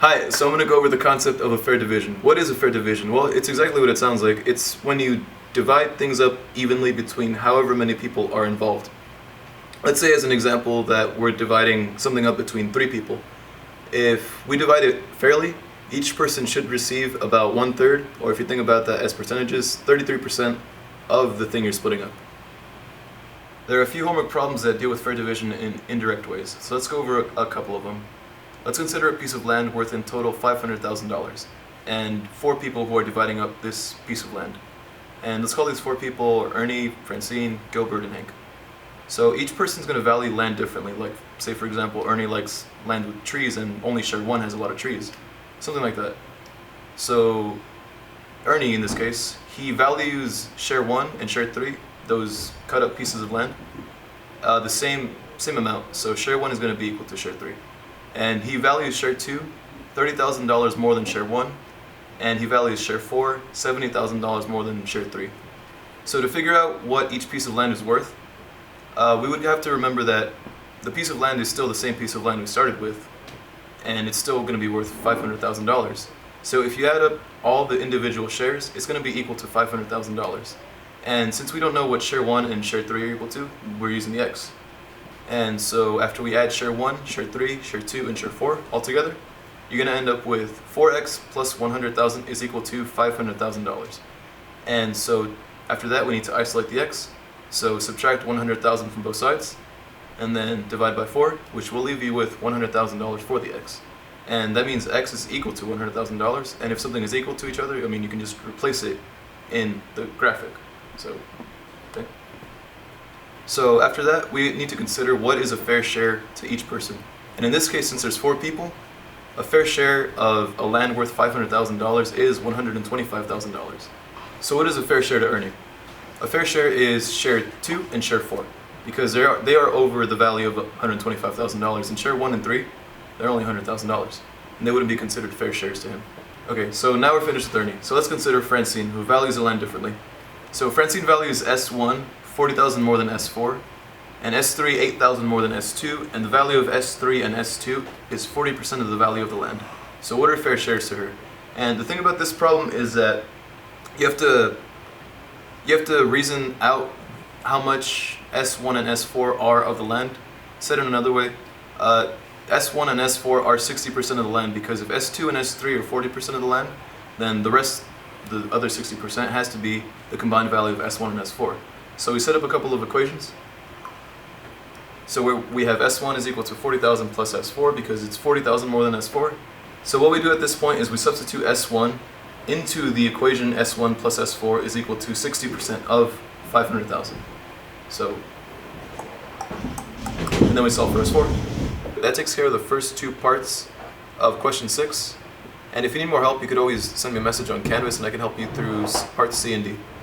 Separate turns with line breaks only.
Hi, so I'm going to go over the concept of a fair division. What is a fair division? Well, it's exactly what it sounds like. It's when you divide things up evenly between however many people are involved. Let's say as an example that we're dividing something up between 3 people. If we divide it fairly, each person should receive about 1/3, or if you think about that as percentages, 33% of the thing you're splitting up. There are a few homework problems that deal with fair division in indirect ways, so let's go over a couple of them. Let's consider a piece of land worth in total $500,000 and 4 people who are dividing up this piece of land. And let's call these 4 people Ernie, Francine, Gilbert, and Hank. So each person's going to value land differently. Like, say for example, Ernie likes land with trees and only share 1 has a lot of trees. Something like that. So Ernie, in this case, he values share 1 and share 3, those cut up pieces of land, the same amount. So share 1 is going to be equal to share 3. And he values share 2 $30,000 more than share 1, and he values share 4 $70,000 more than share 3. So to figure out what each piece of land is worth, we would have to remember that the piece of land is still the same piece of land we started with, and it's still going to be worth $500,000. So if you add up all the individual shares, it's going to be equal to $500,000. And since we don't know what share 1 and share 3 are equal to, we're using the x. And so after we add share 1, share 3, share 2, and share 4 all together, you're going to end up with 4x plus 100,000 is equal to $500,000. And so after that we need to isolate the x, so subtract 100,000 from both sides, and then divide by 4, which will leave you with $100,000 for the x. And that means x is equal to $100,000, and if something is equal to each other, you can just replace it in the graphic. So after that, we need to consider what is a fair share to each person. And in this case, since there's 4 people, a fair share of a land worth $500,000 is $125,000. So what is a fair share to Ernie? A fair share is share 2 and share 4, because they are over the value of $125,000, and share 1 and 3, they're only $100,000, and they wouldn't be considered fair shares to him. Okay, so now we're finished with Ernie. So let's consider Francine, who values the land differently. So Francine values S1 $40,000 more than S4, and S3 $8,000 more than S2, and the value of S3 and S2 is 40% of the value of the land. So what are fair shares to her? And the thing about this problem is that you have to reason out how much S1 and S4 are of the land. Said in another way, S1 and S4 are 60% of the land, because if S2 and S3 are 40% of the land, then the other 60% has to be the combined value of S1 and S4. So we set up a couple of equations. So we have S1 is equal to 40,000 plus S4, because it's 40,000 more than S4. So what we do at this point is we substitute S1 into the equation S1 plus S4 is equal to 60% of 500,000. So, and then we solve for S4. That takes care of the first 2 parts of question 6. And if you need more help, you could always send me a message on Canvas and I can help you through parts C and D.